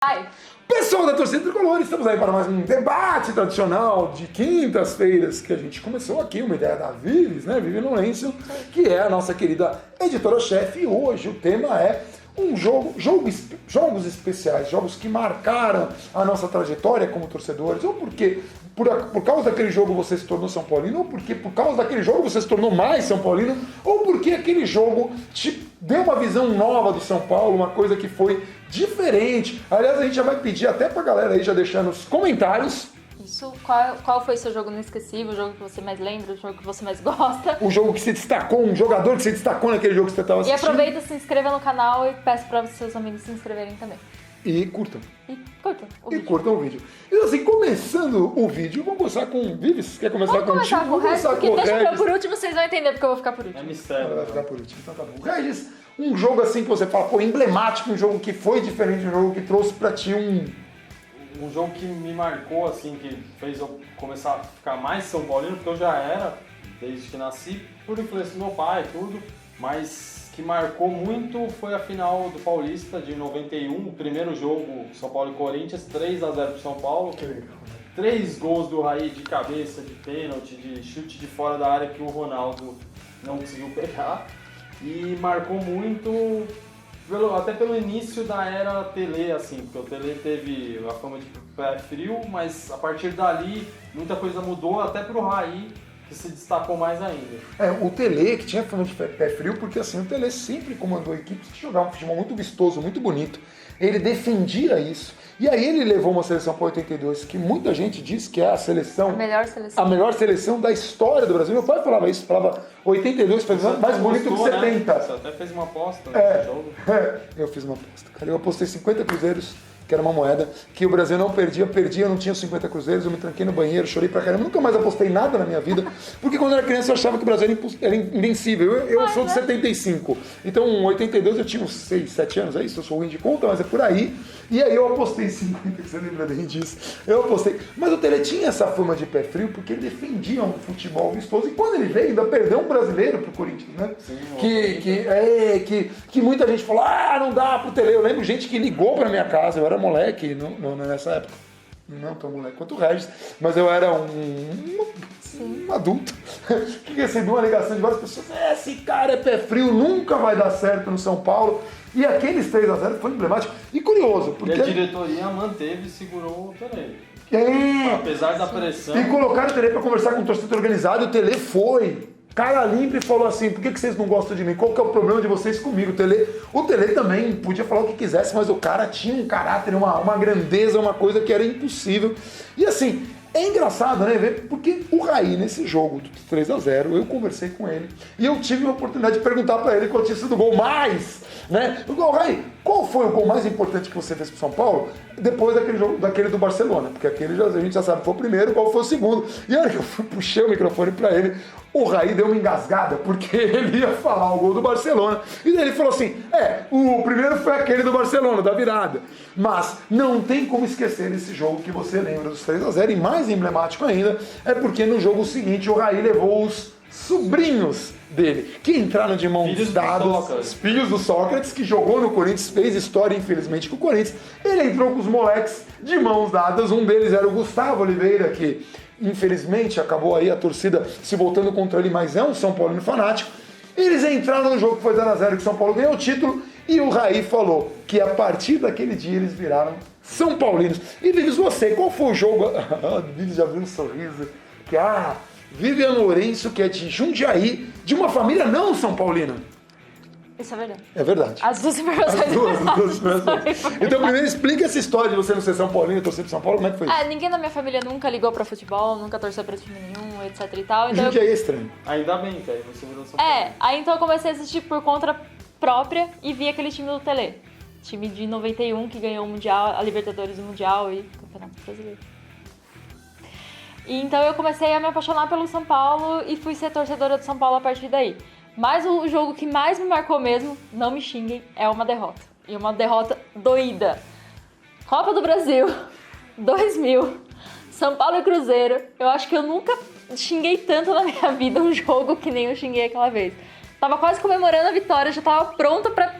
Ai. Pessoal da torcida tricolor, estamos aí para mais um debate tradicional de quintas-feiras que a gente começou aqui, uma ideia da Vives, né, Vivi Lourenço, que é a nossa querida editora-chefe, e hoje o tema é jogos especiais, jogos que marcaram a nossa trajetória como torcedores, ou porque por causa daquele jogo você se tornou São Paulino, ou porque por causa daquele jogo você se tornou mais São Paulino, ou porque aquele jogo te deu uma visão nova do São Paulo, uma coisa que foi diferente. Aliás, a gente já vai pedir até pra galera aí já deixar nos comentários. Isso, qual foi seu jogo inesquecível, o jogo que você mais lembra, o jogo que você mais gosta? O jogo que se destacou, um jogador que se destacou naquele jogo que você estava assistindo. E aproveita, se inscreva no canal e peço para seus amigos se inscreverem também. E curtam. E curtam o vídeo. Curtam o vídeo. E assim, começando o vídeo, vamos começar com Vives. Quer começar Vamos contigo? começar com o Regis, porque deixa Regis. eu por último, vocês vão entender porque eu vou ficar por último. É mistério. Vai ficar por último, então tá bom. Regis, um jogo assim que você fala, pô, emblemático, um jogo que foi diferente, um jogo que trouxe pra ti Um jogo que me marcou, assim, que fez eu começar a ficar mais São Paulino, porque eu já era, desde que nasci, por influência do meu pai e tudo, mas que marcou muito foi a final do Paulista de 91, o primeiro jogo São Paulo e Corinthians, 3-0 pro São Paulo. Que legal, né? 3 gols do Raí de cabeça, de pênalti, de chute de fora da área que o Ronaldo não conseguiu pegar. E marcou muito, até pelo início da era Tele, assim, porque o Tele teve a fama de pé frio, mas a partir dali muita coisa mudou, até pro Raí, que se destacou mais ainda. O Tele, que tinha fama de pé frio, porque assim, o Tele sempre comandou equipes que jogavam um futebol muito vistoso, muito bonito. Ele defendia isso. E aí ele levou uma seleção para 82, que muita gente diz que é a seleção... A melhor seleção da história do Brasil. Meu pai falava isso, falava 82 foi mais bonito que 70. Né? Você até fez uma aposta nesse jogo. Eu fiz uma aposta, cara. Eu apostei 50 cruzeiros, que era uma moeda, que o Brasil não perdia, eu não tinha 50 cruzeiros, eu me tranquei no banheiro, chorei pra caramba, nunca mais apostei nada na minha vida, porque quando eu era criança eu achava que o Brasil era invencível. Eu sou de 75, então em 82 eu tinha uns 6, 7 anos, é isso, eu sou ruim de conta, mas é por aí. E aí eu apostei 50, você lembra bem disso? Eu apostei. Mas o Tele tinha essa fama de pé frio porque ele defendia um futebol vistoso. E quando ele veio, ainda perdeu um brasileiro pro Corinthians, né? Sim, que muita gente falou, não dá pro Tele. Eu lembro gente que ligou pra minha casa, eu era moleque nessa época. Não tão moleque quanto o Regis, mas eu era um adulto que recebeu uma ligação de várias pessoas. Esse cara é pé frio, nunca vai dar certo no São Paulo. E aqueles 3-0 foi emblemático e curioso. Porque E a diretoria manteve e segurou o Tele. Apesar da pressão. E colocaram o Tele para conversar com o torcedor organizado, o Tele foi. Cara limpa e falou assim, por que vocês não gostam de mim? Qual que é o problema de vocês comigo? O Tele também podia falar o que quisesse, mas o cara tinha um caráter, uma grandeza, uma coisa que era impossível. E assim, é engraçado, né, ver, porque o Raí, nesse jogo do 3-0, eu conversei com ele e eu tive a oportunidade de perguntar para ele qual tinha sido o gol mais, né? Raí, qual foi o gol mais importante que você fez pro São Paulo depois daquele do Barcelona? Porque aquele a gente já sabe, foi o primeiro, qual foi o segundo. E a hora que eu puxei o microfone para ele, o Raí deu uma engasgada, porque ele ia falar o gol do Barcelona. E daí ele falou assim, o primeiro foi aquele do Barcelona, da virada. Mas não tem como esquecer esse jogo que você lembra dos 3-0, e mais emblemático ainda, é porque no jogo seguinte o Raí levou os sobrinhos dele, que entraram de mãos dadas, os filhos do Sócrates, que jogou no Corinthians, fez história infelizmente com o Corinthians. Ele entrou com os moleques de mãos dadas, um deles era o Gustavo Oliveira, que infelizmente acabou aí a torcida se voltando contra ele, mas é um São Paulino fanático. Eles entraram no jogo que foi 0-0, que o São Paulo ganhou o título, e o Raí falou que a partir daquele dia eles viraram São Paulinos. E Vives, você, qual foi o jogo? Vives já viu um sorriso, que Vivian Lourenço, que é de Jundiaí, de uma família não São Paulina. Isso é verdade. É verdade. As duas informações. As duas informações. Então primeiro explica essa história de você não ser São Paulino e torcer pro São Paulo, como é que foi isso? Ninguém na minha família nunca ligou pra futebol, nunca torceu pra time nenhum, etc e tal. Então Jundiaí é estranho. Ainda bem que aí você virou São Paulo. aí então eu comecei a assistir por conta própria e vi aquele time do Tele. Time de 91 que ganhou o Mundial, a Libertadores do Mundial e o Campeonato Brasileiro. E então eu comecei a me apaixonar pelo São Paulo e fui ser torcedora do São Paulo a partir daí. Mas o jogo que mais me marcou mesmo, não me xinguem, é uma derrota. E uma derrota doída. Copa do Brasil, 2000, São Paulo e Cruzeiro. Eu acho que eu nunca xinguei tanto na minha vida um jogo que nem eu xinguei aquela vez. Tava quase comemorando a vitória, já tava pronta pra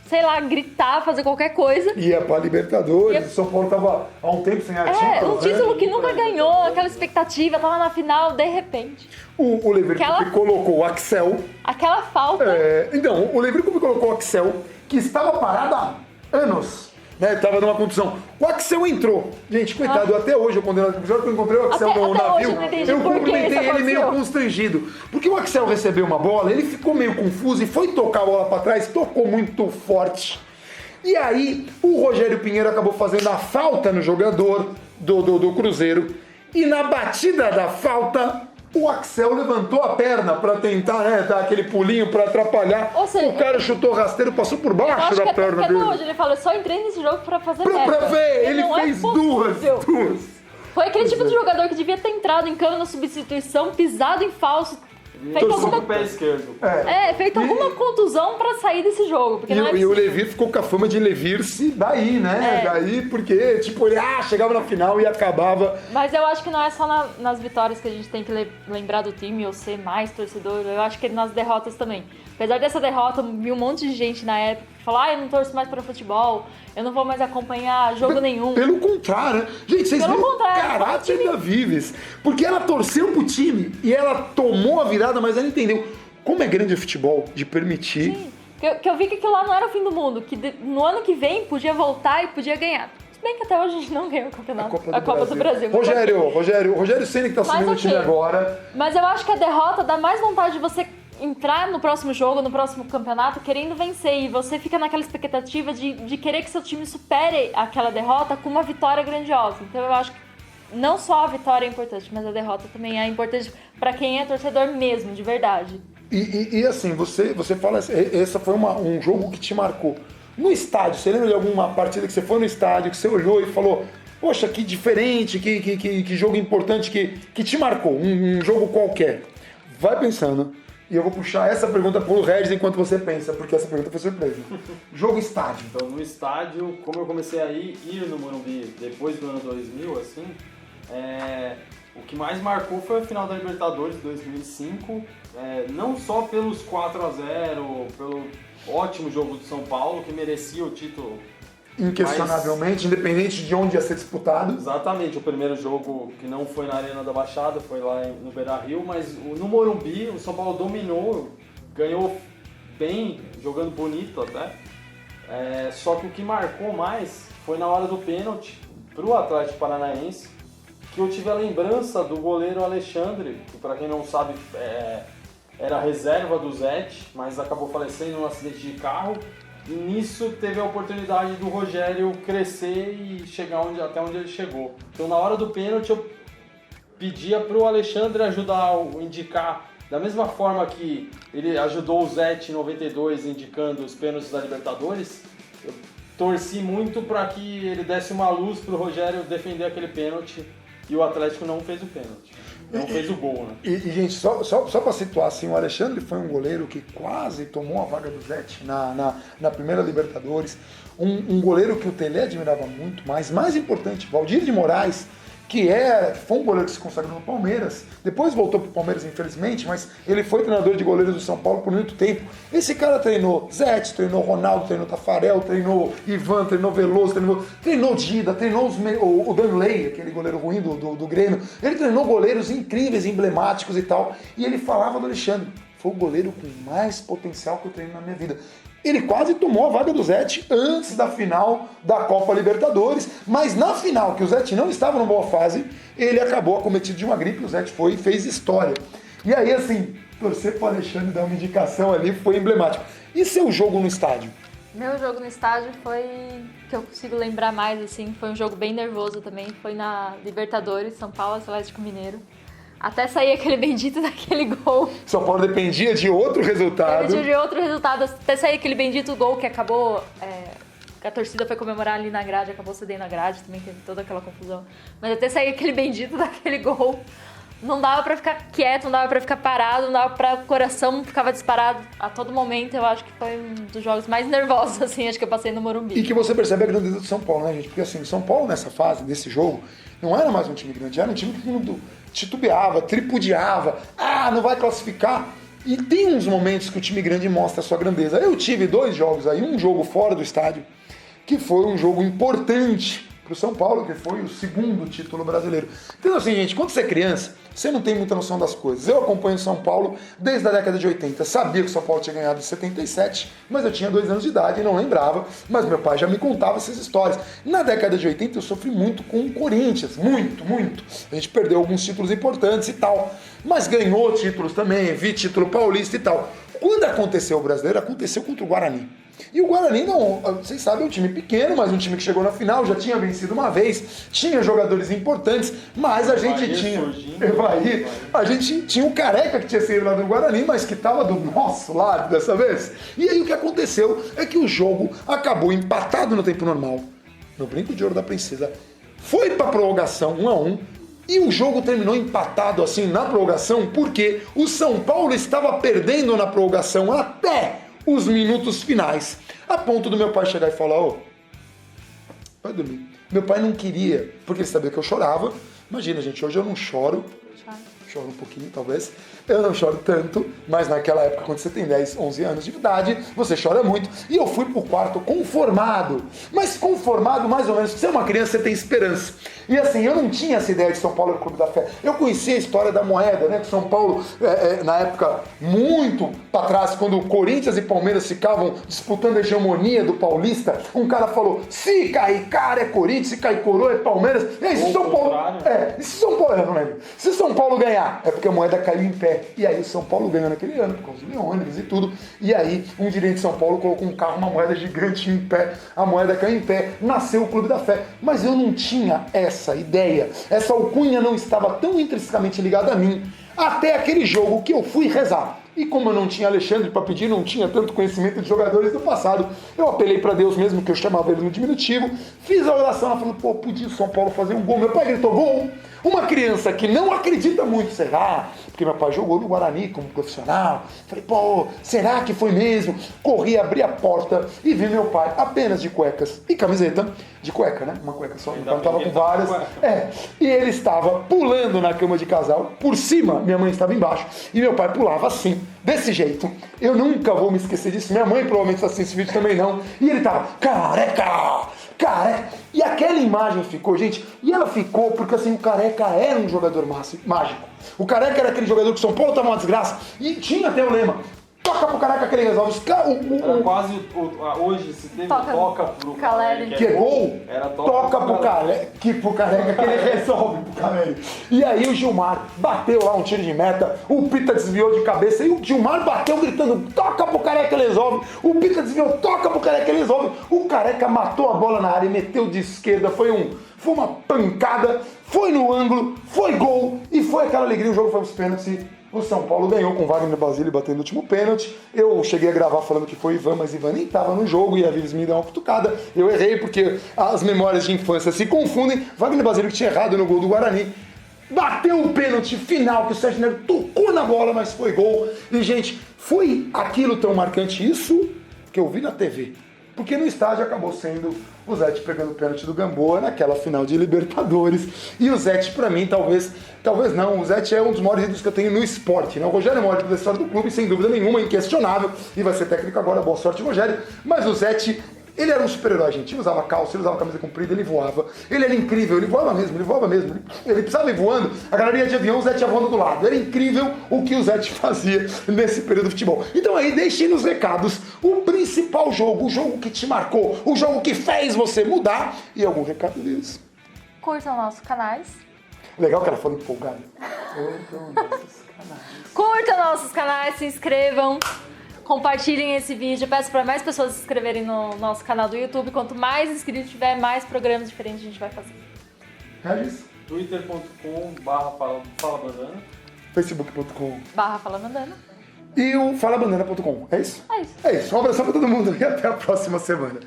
sei lá, gritar, fazer qualquer coisa. Ia pra Libertadores, o São Paulo tava há um tempo sem a título, Um título né? que nunca ganhou, aquela expectativa, tava na final, de repente. O Leverkusen colocou o Axel. Aquela falta. Então, o Leverkusen colocou o Axel, que estava parado há anos. Né, tava numa contusão. O Axel entrou. Gente, coitado, até hoje, quando eu encontrei o Axel no até navio, hoje eu não entendi eu por que cumprimentei isso ele meio aconteceu. constrangido. Porque o Axel recebeu uma bola, ele ficou meio confuso e foi tocar a bola pra trás, tocou muito forte. E aí, o Rogério Pinheiro acabou fazendo a falta no jogador do Cruzeiro. E na batida da falta, o Axel levantou a perna pra tentar, né, dar aquele pulinho pra atrapalhar. Ou seja, o cara chutou rasteiro, passou por Eu baixo acho que da até perna dele. hoje ele falou, eu só entrei nesse jogo pra fazer Pra meta. ver, ele não é fez possível. duas. Foi aquele tipo de jogador que devia ter entrado em campo na substituição, pisado em falso, feito Torceu alguma, com o pé esquerdo. feito alguma contusão pra sair desse jogo. Porque não é E o possível. Levir ficou com a fama de Levir-se daí, né? Daí, porque, tipo, ele chegava na final e acabava. Mas eu acho que não é só nas vitórias que a gente tem que lembrar do time ou ser mais torcedor. Eu acho que nas derrotas também. Apesar dessa derrota, vi um monte de gente na época falar, eu não torço mais para futebol, eu não vou mais acompanhar jogo nenhum. Pelo contrário, né? Gente, vocês Pelo viram o contrário, caráter da Vives. Porque ela torceu pro time e ela tomou a virada, mas ela entendeu como é grande o futebol de permitir. Sim, que eu vi que aquilo lá não era o fim do mundo, que no ano que vem podia voltar e podia ganhar. Se bem que até hoje a gente não ganhou o campeonato. A Copa do Brasil. Rogério Ceni que tá assumindo o time agora. Mas eu acho que a derrota dá mais vontade de você entrar no próximo jogo, no próximo campeonato, querendo vencer. E você fica naquela expectativa de querer que seu time supere aquela derrota com uma vitória grandiosa. Então eu acho que não só a vitória é importante, mas a derrota também é importante pra quem é torcedor mesmo, de verdade. E assim, você fala, esse foi um jogo que te marcou. No estádio, você lembra de alguma partida que você foi no estádio, que você olhou e falou, poxa, que diferente, que jogo importante, que te marcou, um jogo qualquer? Vai pensando. E eu vou puxar essa pergunta pro Regis enquanto você pensa, porque essa pergunta foi surpresa. Jogo estádio. Então, no estádio, como eu comecei a ir no Morumbi depois do ano 2000, assim, o que mais marcou foi a final da Libertadores de 2005, não só pelos 4-0, pelo ótimo jogo do São Paulo, que merecia o título. Inquestionavelmente, independente de onde ia ser disputado. Exatamente, o primeiro jogo que não foi na Arena da Baixada, foi lá no Beira-Rio, mas no Morumbi o São Paulo dominou, ganhou bem, jogando bonito até. Só que o que marcou mais foi na hora do pênalti pro Atlético Paranaense, que eu tive a lembrança do goleiro Alexandre, que para quem não sabe era reserva do Zete, mas acabou falecendo num acidente de carro. E nisso teve a oportunidade do Rogério crescer e chegar até onde ele chegou. Então na hora do pênalti eu pedia pro Alexandre ajudar indicar, da mesma forma que ele ajudou o Zete em 92 indicando os pênaltis da Libertadores, eu torci muito para que ele desse uma luz pro Rogério defender aquele pênalti e o Atlético não fez o pênalti. Não fez o gol, né? E gente, só para situar, assim, o Alexandre foi um goleiro que quase tomou a vaga do Zete na primeira Libertadores. Um goleiro que o Tele admirava muito, mas mais importante, Valdir de Moraes, que foi um goleiro que se consagrou no Palmeiras, depois voltou pro Palmeiras, infelizmente, mas ele foi treinador de goleiros do São Paulo por muito tempo. Esse cara treinou Zete, treinou Ronaldo, treinou Tafarel, treinou Ivan, treinou Veloso, treinou Dida, treinou o Danley, aquele goleiro ruim do Grêmio. Ele treinou goleiros incríveis, emblemáticos e tal. E ele falava do Alexandre, foi o goleiro com mais potencial que eu treino na minha vida. Ele quase tomou a vaga do Zete antes da final da Copa Libertadores, mas na final, que o Zete não estava numa boa fase, ele acabou acometido de uma gripe, o Zete foi e fez história. E aí, assim, torcer pro Alexandre dar uma indicação ali foi emblemático. E seu jogo no estádio? Meu jogo no estádio foi, que eu consigo lembrar mais, assim, foi um jogo bem nervoso também, foi na Libertadores, São Paulo, Atlético Mineiro. Até sair aquele bendito daquele gol. São Paulo dependia de outro resultado. Dependia de outro resultado. Até sair aquele bendito gol que acabou... que a torcida foi comemorar ali na grade, acabou cedendo a grade, também teve toda aquela confusão. Mas até sair aquele bendito daquele gol, não dava pra ficar quieto, não dava pra ficar parado, não dava pra... O coração ficava disparado a todo momento. Eu acho que foi um dos jogos mais nervosos, assim, acho que eu passei no Morumbi. E que você percebe a grandeza do São Paulo, né, gente? Porque assim, o São Paulo nessa fase, desse jogo, não era mais um time grande, era um time que todo mundo titubeava, tripudiava, não vai classificar. E tem uns momentos que o time grande mostra a sua grandeza. Eu tive 2 jogos aí, um jogo fora do estádio, que foi um jogo importante para o São Paulo, que foi o 2º título brasileiro. Então assim, gente, quando você é criança, você não tem muita noção das coisas. Eu acompanho o São Paulo desde a década de 80. Sabia que o São Paulo tinha ganhado em 77, mas eu tinha 2 anos de idade e não lembrava. Mas meu pai já me contava essas histórias. Na década de 80 eu sofri muito com o Corinthians. Muito, muito. A gente perdeu alguns títulos importantes e tal. Mas ganhou títulos também, vi título paulista e tal. Quando aconteceu o brasileiro, aconteceu contra o Guarani. E o Guarani, não, vocês sabem, é um time pequeno, mas um time que chegou na final, já tinha vencido uma vez, tinha jogadores importantes, mas a gente tinha... a gente tinha um Careca que tinha saído lá do Guarani, mas que estava do nosso lado dessa vez. E aí o que aconteceu é que o jogo acabou empatado no tempo normal, no Brinco de Ouro da Princesa, foi pra prorrogação 1-1, e o jogo terminou empatado assim na prorrogação, porque o São Paulo estava perdendo na prorrogação até os minutos finais, a ponto do meu pai chegar e falar: ô, vai dormir. Meu pai não queria, porque ele sabia que eu chorava. Imagina, gente, hoje eu não choro. Choro um pouquinho, talvez. Eu não choro tanto, mas naquela época, quando você tem 10, 11 anos de idade, você chora muito. E eu fui pro quarto conformado. Mas conformado, mais ou menos, se você é uma criança, você tem esperança. E assim, eu não tinha essa ideia de São Paulo era o Clube da Fé. Eu conhecia a história da moeda, né? Que São Paulo, na época, muito para trás, quando o Corinthians e Palmeiras ficavam disputando a hegemonia do Paulista, um cara falou: se cair cara é Corinthians, se cair coroa é Palmeiras. E aí, se São Paulo... e se São Paulo... Eu não lembro. Se São Paulo ganhar, é porque a moeda caiu em pé. E aí o São Paulo ganhou naquele ano, por causa de ônibus e tudo. E aí um dirigente de São Paulo colocou um carro, uma moeda gigante em pé. A moeda caiu em pé. Nasceu o Clube da Fé. Mas eu não tinha essa ideia. Essa alcunha não estava tão intrinsecamente ligada a mim. Até aquele jogo que eu fui rezar. E como eu não tinha Alexandre para pedir, não tinha tanto conhecimento de jogadores do passado, eu apelei para Deus mesmo, que eu chamava ele no diminutivo, fiz a oração, ela falou: pô, podia o São Paulo fazer um gol. Meu pai gritou: gol! Uma criança que não acredita muito, será? Porque meu pai jogou no Guarani como profissional. Falei: pô, será que foi mesmo? Corri, abri a porta e vi meu pai apenas de cuecas e camiseta, de cueca, né? Uma cueca só, meu pai estava com várias. E ele estava pulando na cama de casal, por cima, minha mãe estava embaixo, e meu pai pulava assim, desse jeito. Eu nunca vou me esquecer disso. Minha mãe provavelmente está assistindo esse vídeo também não. E ele tava careca. E aquela imagem ficou, gente, e ela ficou porque assim, o Careca era um jogador mágico. O Careca era aquele jogador que o São Paulo estava uma desgraça. E tinha até o lema: toca pro Careca que ele resolve. Era quase hoje, se teve toca pro Caleri, que é gol, era toca pro Careca que ele resolve pro Caleri. E aí o Gilmar bateu lá um tiro de meta, o Pita desviou de cabeça e o Gilmar bateu gritando: toca pro Careca que ele resolve. O Pita desviou: toca pro Careca que ele resolve. O Careca matou a bola na área e meteu de esquerda, foi uma pancada, foi no ângulo, foi gol e foi aquela alegria. O jogo foi os pênaltis. O São Paulo ganhou com Wagner Basile batendo o último pênalti. Eu cheguei a gravar falando que foi Ivan, mas Ivan nem estava no jogo e a Vives me deu uma cutucada. Eu errei porque as memórias de infância se confundem. Wagner Basile, que tinha errado no gol do Guarani, bateu o pênalti final que o Sérgio Neto tocou na bola, mas foi gol. E, gente, foi aquilo tão marcante, isso que eu vi na TV. Porque no estádio acabou sendo o Zete pegando o pênalti do Gamboa naquela final de Libertadores. E o Zete, pra mim, talvez não, o Zete é um dos maiores ídolos que eu tenho no esporte, né? O Rogério é o maior ídolo da história do clube, sem dúvida nenhuma, inquestionável, e vai ser técnico agora, boa sorte, Rogério. Mas o Zete, ele era um super-herói, gente. Ele usava calça, ele usava camisa comprida, ele voava. Ele era incrível, ele voava mesmo. Ele precisava ir voando, a galera ia de avião, o Zete ia voando do lado. Era incrível o que o Zete fazia nesse período de futebol. Então aí, deixem nos recados o principal jogo, o jogo que te marcou, o jogo que fez você mudar, e algum recado deles. Curtam nossos canais. Legal que ela falou empolgada. Curtam nossos canais, se inscrevam. Compartilhem esse vídeo, peço para mais pessoas se inscreverem no nosso canal do YouTube. Quanto mais inscritos tiver, mais programas diferentes a gente vai fazer. Regis? twitter.com/falabandana, facebook.com/falabandana e o falabandana.com. É isso? É isso. É isso. Um abração para todo mundo e até a próxima semana.